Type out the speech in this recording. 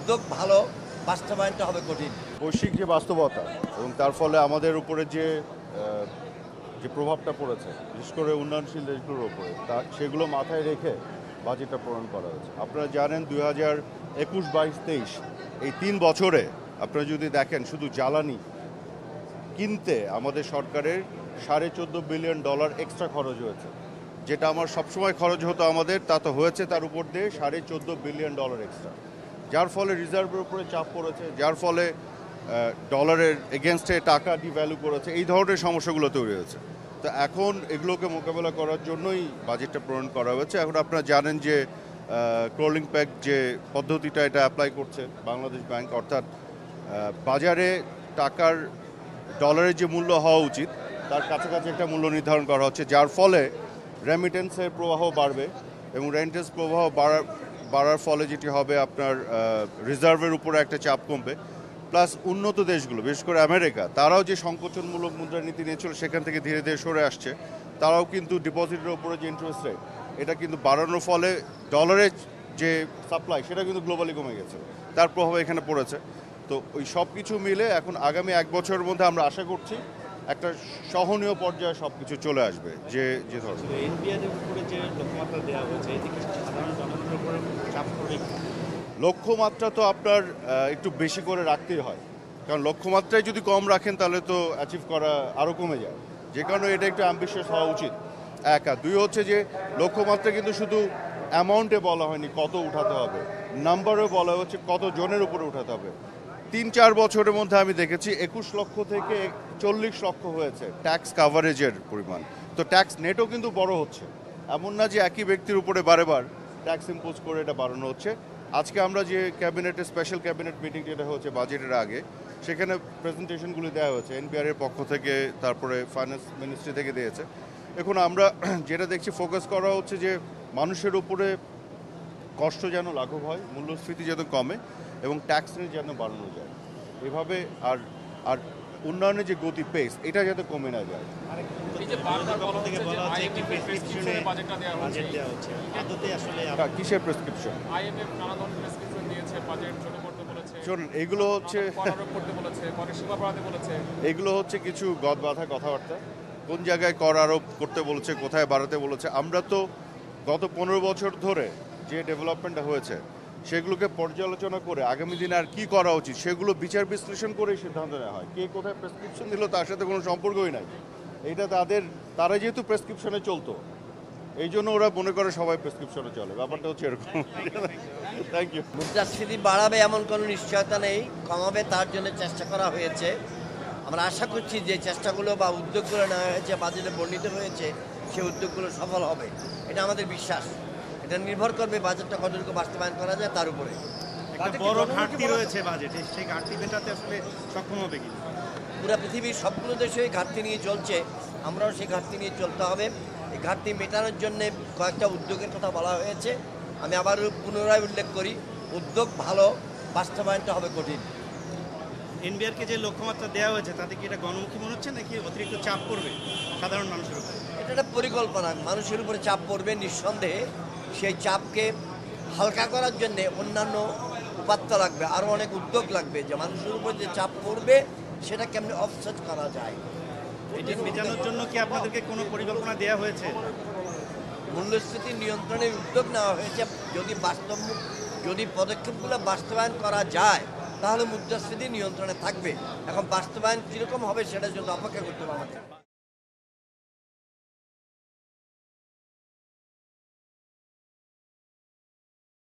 উদ্যোগ ভালো, বাস্তবায়নটা হবে কঠিন। বৈশ্বিক যে বাস্তবতা এবং তার ফলে আমাদের উপরে যে যে প্রভাবটা পড়েছে বিশেষ করে উন্নয়নশীল দেশগুলোর উপরে সেগুলো মাথায় রেখে বাজেটটা প্রণয়ন করা হয়েছে। আপনারা জানেন 2021, 22, 23 এই 3 বছরে আপনারা যদি দেখেন শুধু জ্বালানি কিনতে আমাদের সরকারের $14.5 বিলিয়ন এক্সট্রা খরচ হয়েছে। যেটা আমার সবসময় খরচ হতো আমাদের, তা তো হয়েছে তার উপর দিয়ে $14.5 বিলিয়ন এক্সট্রা, যার ফলে রিজার্ভের উপরে চাপ পড়েছে, যার ফলে ডলারের এগেনস্টে টাকা ডিভ্যালু করেছে, এই ধরনের সমস্যাগুলো তৈরি হয়েছে। তো এখন এগুলোকে মোকাবেলা করার জন্যই বাজেটটা প্রণয়ন করা হয়েছে। এখন আপনারা জানেন যে ক্রলিং প্যাক যে পদ্ধতিটা এটা অ্যাপ্লাই করছে বাংলাদেশ ব্যাংক, অর্থাৎ বাজারে টাকার ডলারের যে মূল্য হওয়া উচিত তার কাছাকাছি একটা মূল্য নির্ধারণ করা হচ্ছে, যার ফলে রেমিটেন্সের প্রবাহ বাড়বে এবং রেমিটেন্স প্রবাহ বাড়ার ফলে যেটি হবে আপনার রিজার্ভের উপরে একটা চাপ কমবে। প্লাস উন্নত দেশগুলো বিশেষ করে আমেরিকা, তারাও যে সংকোচনমূলক মুদ্রানীতি নিয়েছিল সেখান থেকে ধীরে ধীরে সরে আসছে। তারাও কিন্তু ডিপোজিটের উপরে যে ইন্টারেস্ট রেট এটা কিন্তু বাড়ানোর ফলে ডলারের যে সাপ্লাই সেটা কিন্তু গ্লোবালি কমে গেছে, তার প্রভাব এখানে পড়েছে। তো ওই সব কিছু মিলে এখন আগামী 1 বছরের মধ্যে আমরা আশা করছি একটা সহনীয় পর্যায়ে সব কিছু চলে আসবে। যে ধরনের এনপিআরের উপরে যে লক্ষ্যমাত্রা দেওয়া হয়েছে এদিকে সাধারণ জনগণের উপরে চাপ পড়বে। লক্ষ্যমাত্রা তো আপনার একটু বেশি করে রাখতেই হয়, কারণ লক্ষ্যমাত্রায় যদি কম রাখেন তাহলে তো অ্যাচিভ করা আরও কমে যায়, যে কারণে এটা একটু অ্যাম্বিশিয়াস হওয়া উচিত। এক আর দুই হচ্ছে যে লক্ষ্যমাত্রা কিন্তু শুধু অ্যামাউন্টে বলা হয়নি কত উঠাতে হবে, নাম্বারেও বলা হচ্ছে কত জনের উপরে উঠাতে হবে। 3-4 বছরের মধ্যে আমি দেখেছি 21 লক্ষ থেকে 40 লক্ষ হয়েছে ট্যাক্স কাভারেজের পরিমাণ। তো ট্যাক্স নেটও কিন্তু বড় হচ্ছে, এমন না যে একই ব্যক্তির উপরে বারেবার ট্যাক্স ইম্পোজ করে এটা বাড়ানো হচ্ছে। আজকে আমরা যে ক্যাবিনেটের স্পেশাল ক্যাবিনেট মিটিং যেটা হচ্ছে বাজেটের আগে, সেখানে প্রেজেন্টেশনগুলি দেওয়া হয়েছে এনপিআরের পক্ষ থেকে, তারপরে ফাইন্যান্স মিনিস্ট্রি থেকে দিয়েছে। এখন আমরা যেটা দেখছি ফোকাস করা হচ্ছে যে মানুষের উপরে কষ্ট যেন লাঘব হয়, মূল্যস্ফীতি যেন কমে এবং ট্যাক্স রেট যেন বাড়ানো যায় এভাবে। আর আর উন্নয়নের যে গতি পেস এটা যাতে কমে না যায়। কিসের প্রেসক্রিপশন? শুনুন, এগুলো হচ্ছে কিছু গদ বাঁধা কথাবার্তা। কোন জায়গায় কর আরোপ করতে বলেছে, কোথায় বাড়াতে বলেছে। আমরা তো গত 15 বছর ধরে যে ডেভেলপমেন্টটা হয়েছে সেগুলোকে পর্যালোচনা করে আগামী দিনে আর কি করা উচিত সেগুলো বিচার বিশ্লেষণ করেই সিদ্ধান্ত নেওয়া হয়। কে কোথায় প্রেসক্রিপশন দিল তার সাথে কোনো সম্পর্কই নাই। এটা তারা যেহেতু প্রেসক্রিপশনে চলতো এই জন্য ওরা মনে করে সবাই প্রেসক্রিপশনে চলে, ব্যাপারটা হচ্ছে এরকম। Thank you. মুদ্রাস্ফীতি বাড়াবে এমন কোনো নিশ্চয়তা নেই, কমাবে তার জন্য চেষ্টা করা হয়েছে। আমরা আশা করছি যে চেষ্টাগুলো বা উদ্যোগগুলো নেওয়া হয়েছে, বাজেটে বর্ণিত হয়েছে, সেই উদ্যোগগুলো সফল হবে, এটা আমাদের বিশ্বাস। এটা নির্ভর করবে বাজেটটা কতটুকু বাস্তবায়ন করা যায় তার উপরে। একটা বড় ঘাটতি রয়েছে বাজেটে, সেই ঘাটতি মেটাতে আসলে সক্ষম হবে কি? পুরো পৃথিবীর সবগুলো দেশই ঘাটতি নিয়ে চলছে, আমরাও সেই ঘাটতি নিয়ে চলতে হবে। এই ঘাটতি মেটানোর জন্য কয়েকটা উদ্যোগের কথা বলা হয়েছে। আমি আবার পুনরায় উল্লেখ করি, উদ্যোগ ভালো, বাস্তবায়নটা হবে কঠিন। এনবিআরকে যে লক্ষ্যমাত্রা দেওয়া হয়েছে তাতে কি এটা গণমুখী মনে হচ্ছে নাকি অতিরিক্ত চাপ পড়বে সাধারণ মানুষের উপর? এটা একটা পরিকল্পনা, মানুষের উপরে চাপ পড়বে নিঃসন্দেহে। সেই চাপকে হালকা করার জন্যে অন্যান্য উপাত্ত লাগবে, আরও অনেক উদ্যোগ লাগবে, যে মানুষের উপর যে চাপ পড়বে সেটা কেমনি অফসেট করা যায়। এটা মেটানোর জন্য কি আপনাদেরকে কোনো পরিকল্পনা দেওয়া হয়েছে? মূল্যস্ফীতি নিয়ন্ত্রণের উদ্যোগ নেওয়া হয়েছে। যদি পদক্ষেপগুলো বাস্তবায়ন করা যায় তাহলে মুদ্রাস্ফীতি নিয়ন্ত্রণে থাকবে। এখন বাস্তবায়ন কীরকম হবে সেটার জন্য অপেক্ষা করতে হবে আমাদের।